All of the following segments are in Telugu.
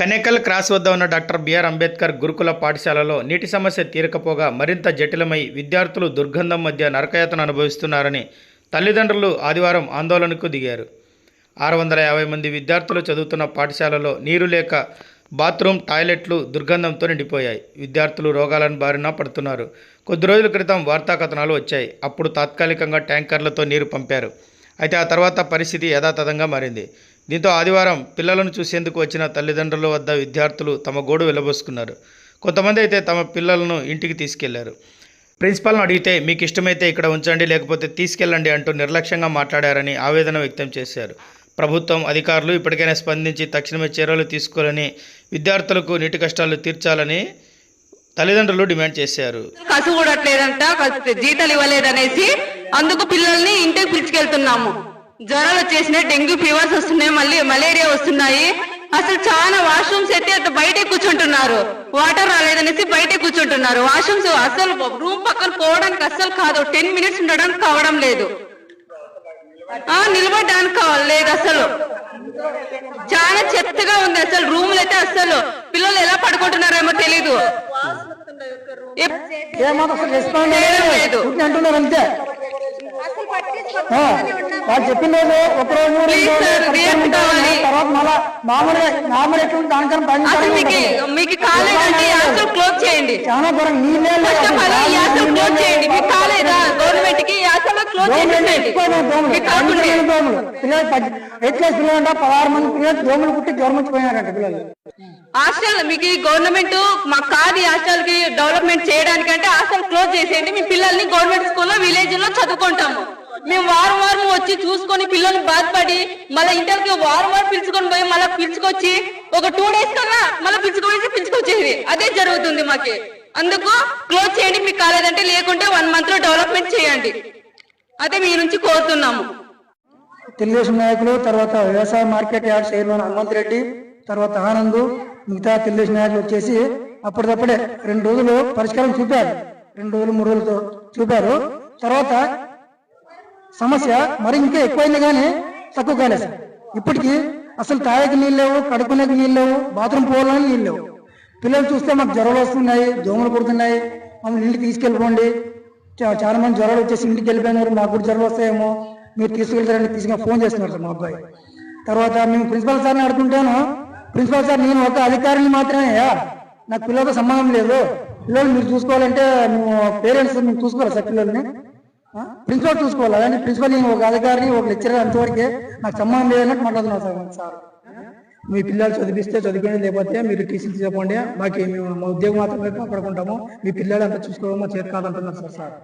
కనేకల్ క్రాస్ వద్ద ఉన్న డాక్టర్ బిఆర్ అంబేద్కర్ గురుకుల పాఠశాలలో నీటి సమస్య తీరకపోగా మరింత జటిలమై విద్యార్థులు దుర్గంధం మధ్య నరకయాతన అనుభవిస్తున్నారని తల్లిదండ్రులు ఆదివారం ఆందోళనకు దిగారు. 650 మంది విద్యార్థులు చదువుతున్న పాఠశాలలో నీరు లేక బాత్రూమ్, టాయిలెట్లు దుర్గంధంతో నిండిపోయాయి. విద్యార్థులు రోగాలను బారిన పడుతున్నారు. కొద్ది రోజుల క్రితం వార్తా కథనాలు వచ్చాయి. అప్పుడు తాత్కాలికంగా ట్యాంకర్లతో నీరు పంపారు. అయితే ఆ తర్వాత పరిస్థితి యథాతథంగా మారింది. దీంతో ఆదివారం పిల్లలను చూసేందుకు వచ్చిన తల్లిదండ్రుల వద్ద విద్యార్థులు తమ గోడు వెళ్లబోసుకున్నారు. కొంతమంది అయితే తమ పిల్లలను ఇంటికి తీసుకెళ్లారు. ప్రిన్సిపాల్ను అడిగితే మీకు ఇష్టమైతే ఇక్కడ ఉంచండి, లేకపోతే తీసుకెళ్ళండి అంటూ నిర్లక్ష్యంగా మాట్లాడారని ఆవేదన వ్యక్తం చేశారు. ప్రభుత్వం అధికారులు ఇప్పటికైనా స్పందించి తక్షణమే చర్యలు తీసుకోవాలని, విద్యార్థులకు నీటి కష్టాలు తీర్చాలని తల్లిదండ్రులు డిమాండ్ చేశారు. కసు కూడట్లేదంట, జీతాలు ఇవ్వలేదనేసి అందుకు పిల్లల్ని ఇంటికి పిలుచుకెళ్తున్నాము. జ్వరాలు వచ్చేసినాయి, డెంగ్యూ ఫీవర్స్ వస్తున్నాయి, మళ్ళీ మలేరియా వస్తున్నాయి. అసలు చాలా వాష్రూమ్స్ అయితే బయటే కూర్చుంటున్నారు. వాటర్ రాలేదనేసి బయటే కూర్చుంటున్నారు. వాష్రూమ్స్ అసలు రూమ్ పక్కన పోవడానికి అస్సలు కాదు, 10 మినిట్స్ ఉండడానికి కావడం లేదు, నిలబడడానికి లేదు. అసలు చాలా చెత్తగా ఉంది. అసలు రూమ్లు అయితే అసలు పిల్లలు ఎలా పడుకుంటున్నారేమో తెలీదు. వాళ్ళు చెప్పిన రోజు ఒక రోజు మీకు కాలేదంటే క్లోజ్ చేయండి. చాలా దూరం నీళ్ళే క్లోజ్ చేయండి. మీకు కాలేదా గవర్నమెంట్ కి పిల్లలు 8 క్లాస్ పిల్లలు అంట 16 మంది పిల్లలు దోమలు కుట్టి జ్వరం వచ్చిపోయినారంట పిల్లలు. హాస్టల్ మీకు గవర్నమెంట్ మాకు కాదు హాస్టల్ కి డెవలప్మెంట్ చేయడానికంటే హాస్టల్ క్లోజ్ చేసేయండి. మీ పిల్లల్ని గవర్నమెంట్ స్కూల్లో విలేజ్ లో చదువుకుంటాము. మేము వారం వారం వచ్చి చూసుకొని పిల్లల్ని బాధపడి మళ్ళీ ఇంటర్కి వారం వారం పిలుచుకొని పోయి మళ్ళీ పిలుచుకొచ్చి ఒక 2 days కన్నా మళ్ళీ పిలుచుకొచ్చేది అదే జరుగుతుంది మాకి. అందుకు క్లోజ్ చేయండి మీకు కాలేదంటే, లేకుంటే 1 month లో డెవలప్మెంట్ చేయండి. అదే మీ నుంచి కోరుతున్నాము. తెలుగుదేశం నాయకులు, తర్వాత వ్యవసాయ market yard chairman Hanumanth Reddy, తర్వాత ఆనంద్, మిగతా తెలుగుదేశం నాయకులు వచ్చేసి అప్పటికప్పుడే 2 రోజులు పరిష్కారం చూపారు. 2 రోజులు 3 రోజులతో చూపారు. తర్వాత సమస్య మరి ఇంకా ఎక్కువైంది కానీ తక్కువ కాలేదు. ఇప్పటికీ అసలు తాగేకి నీళ్ళు లేవు, కడుక్కునేకి నీళ్ళు లేవు, బాత్రూమ్ పోవాలని నీళ్ళు లేవు. పిల్లలు చూస్తే మాకు జ్వరాలు వస్తున్నాయి, దోమలు పుడుతున్నాయి, మమ్మల్ని ఇంటికి తీసుకెళ్ళిపోండి. చాలా మంది జ్వరాలు వచ్చేసి ఇంటికి వెళ్ళిపోయినారు, మాకు కూడా జ్వరాలు వస్తాయేమో, మీరు తీసుకెళ్తారని ఫోన్ చేస్తున్నారు మా అబ్బాయి. తర్వాత మేము ప్రిన్సిపల్ సార్ని అడుగుతుంటాను, ప్రిన్సిపల్ సార్ నేను ఒక అధికారిని మాత్రమే, నాకు పిల్లలతో సంబంధం లేదు, పిల్లలు మీరు చూసుకోవాలంటే మేము పేరెంట్స్ మేము చూసుకోవాలి సార్, పిల్లల్ని ప్రిన్సిపల్ చూసుకోవాలి కానీ ప్రిన్సిపల్ నేను ఒక అధికారిని ఒక లెక్చరర్ అంతవరకే నాకు సంబంధం లేదన్నట్టు మాట్లాడుతున్నాను సార్. మీ పిల్లలు చదివిస్తే చదివిపోయింది, లేకపోతే మీరు టీసీలు చెప్పండి, మాకు మేము మా ఉద్యోగం మాత్రమే కాపాడుకుంటాము, మీ పిల్లలు అంతా చూసుకోవడం మా చేతి కాదంటున్నారు సార్.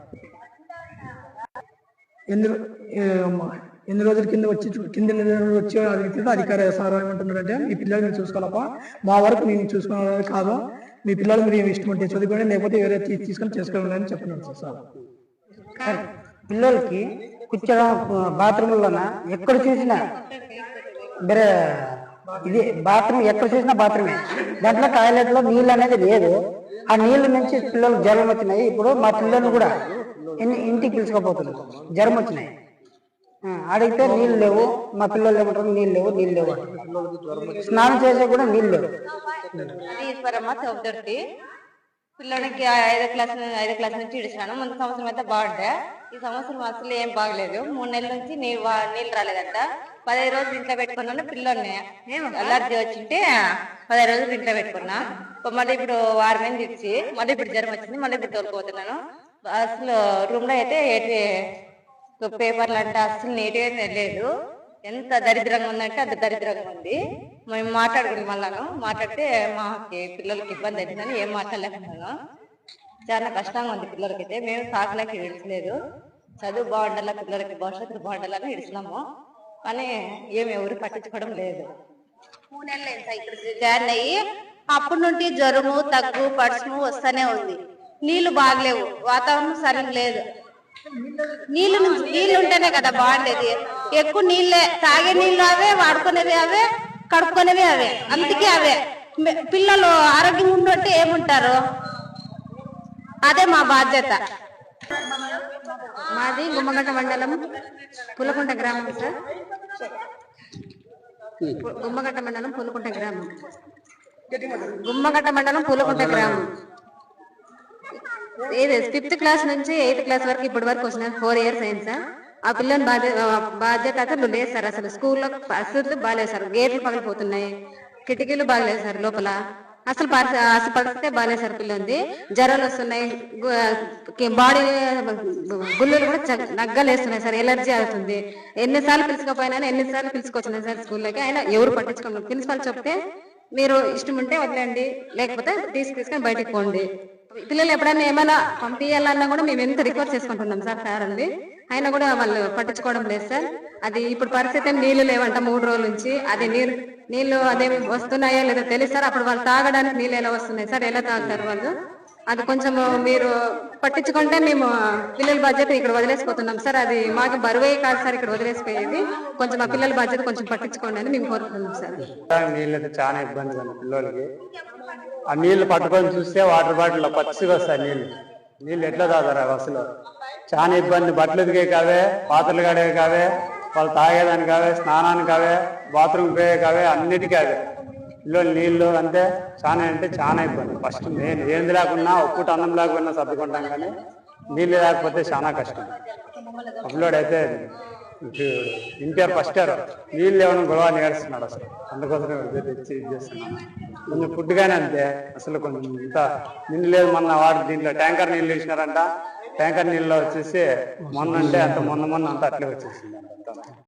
ఎన్ని రోజుల కింద వచ్చి అడిగితే అధికారి సార్ ఏమంటున్నారంటే, మీ పిల్లలు మీరు చూసుకోవాలప్ప, మా వరకు మేము చూసుకోవాలి కాదు, మీ పిల్లలు మీరు ఇష్టం ఉంటే చదువుకోండి, లేకపోతే వేరే తీసుకొని చేసుకోవాలని చెప్తున్నారు సార్. పిల్లలకి కూర్చోడం బాత్రూంలోన ఎక్కడ చూసినా వేరే ఇది బాత్రూమ్, ఎక్కడ చూసినా బాత్రూమే. దాంట్లో టాయిలెట్ లో నీళ్ళు అనేది లేదు. ఆ నీళ్ళ నుంచి పిల్లలకు జ్వరం వచ్చినాయి. ఇప్పుడు మా పిల్లలు కూడా ఇంటికి పిలుచుకోపోతున్నారు, జ్వరం వచ్చినాయి. అడిగితే నీళ్ళు లేవు, మా పిల్లలు ఏమంటారు నీళ్ళు లేవు. స్నానం చేసే కూడా నీళ్ళు లేవు. పిల్లలకి 5వ క్లాస్ నుంచి ఇడిచాను. ముందు సంవత్సరం అయితే బాగుండే, ఈ సంవత్సరం అసలు ఏం బాగలేదు. 3 నెలల నుంచి నీళ్ళు రాలేదంట. 15 రోజులు ఇంట్లో పెట్టుకున్నాను పిల్లల్ని. అలర్జీ వచ్చింటే 15 రోజులు ఇంట్లో పెట్టుకున్నా. మళ్ళీ ఇప్పుడు వారమైంది ఇచ్చి మళ్ళీ ఇప్పుడు జ్వరం వచ్చింది, మళ్ళీ ఇప్పుడు తోలుకుపోతున్నాను. అసలు రూమ్ లో అయితే పేపర్లు అంటే అసలు నీట్గా లేదు. ఎంత దరిద్రంగా ఉందంటే అంత దరిద్రంగా ఉంది. మేము మాట్లాడుకుని మాట్లాడితే మాకి పిల్లలకి ఇబ్బంది అవుతుందని ఏం మాట్లాడలేకపోతున్నాను. చాలా కష్టంగా ఉంది పిల్లలకైతే. మేము సాకులకి ఇడిచలేదు, చదువు బాగుండాల, పిల్లలకి భవిష్యత్తు బాగుండాలని ఇడిచినాము, కానీ ఏమి ఎవరు పట్టించుకోవడం లేదు. 3 నెలలు ఇక్కడ జాయిన్ అయ్యి అప్పటి నుండి జ్వరము, దగ్గు, పడుసుము వస్తానే ఉంది. నీళ్లు బాగలేవు, వాతావరణం సరిగ్గా లేదు. నీళ్లు ఉంటేనే కదా బాగుండేది. ఎక్కువ నీళ్ళే, తాగే నీళ్ళు అవే, వాడుకునేవి అవే, కడుక్కునేవి అవే, అందుకే అవే. పిల్లలు ఆరోగ్యంగా ఉంటే ఏముంటారు, అదే మా బాధ్యత. మాది గుమ్మగంట మండలం పులకుంట గ్రామం సార్. గుమ్మగంట మండలం పులకుంట గ్రామం. గుమ్మగట్ట మండలం పూలకుంట గ్రామం. ఇది 5th క్లాస్ నుంచి 8th క్లాస్ వరకు ఇప్పటి వరకు వచ్చిన 4 years అయింది సార్. ఆ పిల్లని బాధ్యత అసలు లేదు సార్. అసలు స్కూల్లో పరిస్థితులు బాగాలేదు సార్. గేట్లు పగిలిపోతున్నాయి, కిటికీలు బాగలేదు సార్. లోపల అసలు పరిస్థితే బాగాలేదు సార్. పిల్లంది జ్వరాలు వస్తున్నాయి, బాడీ గుళ్ళలు కూడా నగ్గలేస్తున్నాయి సార్. ఎలర్జీ అవుతుంది. ఎన్నిసార్లు పిలుచుకోపోయినా ఎన్నిసార్లు పిలుచుకొచ్చినాయి సార్ స్కూల్లోకి, అయినా ఎవరు పట్టించుకోండి. ప్రిన్సిపల్ చెప్తే మీరు ఇష్టం ఉంటే వదిలేండి, లేకపోతే తీసుకొని బయటికి పోండి. పిల్లలు ఎప్పుడైనా ఏమైనా పంపించాలన్నా కూడా మేము ఎంత రిక్వెస్ట్ చేసుకుంటున్నాం సార్ అంది, అయినా కూడా వాళ్ళు పట్టించుకోవడం లేదు సార్. అది ఇప్పుడు పరిస్థితి నీళ్లు లేవంట 3 రోజుల నుంచి. అది నీళ్లు అదేమి వస్తున్నాయో లేదో తెలియదు సార్. అప్పుడు వాళ్ళు తాగడానికి నీళ్ళు ఎలా వస్తున్నాయి సార్, ఎలా తాగుతారు వాళ్ళు? అది కొంచెం మీరు పట్టించుకుంటే మేము పిల్లల బాధ్యత ఇక్కడ వదిలేసిపోతున్నాం సార్. అది మాకు బరువే కాదు సార్ ఇక్కడ వదిలేసిపోయేది. కొంచెం ఆ పిల్లల బాధ్యత కొంచెం పట్టించుకోండి అని మేము కోరుతున్నాం సార్. నీళ్ళు అయితే చాలా ఇబ్బంది కదా పిల్లలకి. ఆ నీళ్లు పట్టుకొని చూస్తే వాటర్ బాటిల్ పచ్చిగా వస్తాయి నీళ్ళు ఎట్లా తాగుతారు అసలు? చాలా ఇబ్బంది. బట్టలు ఉతికే కావే, పాత్రలు కడిగే కావే, వాళ్ళు తాగేదానికి కావే, స్నానానికి కావే, బాత్రూమ్ పోయే కావే, అన్నిటికీ అవే. పిల్లలు నీళ్ళు అంటే చాలా ఇబ్బంది. ఫస్ట్ నేను ఏంది లేకున్నా ఒక్కట అన్నం లేకపోయినా సర్దుకుంటాం, కానీ నీళ్ళు లేకపోతే చాలా కష్టం. పిల్లోడైతే ఇంటర్ ఫస్ట్ ఇయర్ నీళ్ళు లేవని గొడవ నేర్చున్నాడు అసలు. అందుకోసమే తెచ్చి ఇది చేస్తున్నాను. కొంచెం ఫుడ్ గానే అంతే. అసలు కొంచెం ఇంత నీళ్ళు లేదు. మొన్న వాడు దీంట్లో ట్యాంకర్ నీళ్ళు వేసినారంట. ట్యాంకర్ నీళ్ళు వచ్చేసి మొన్న అంతా అట్లే వచ్చేసింది.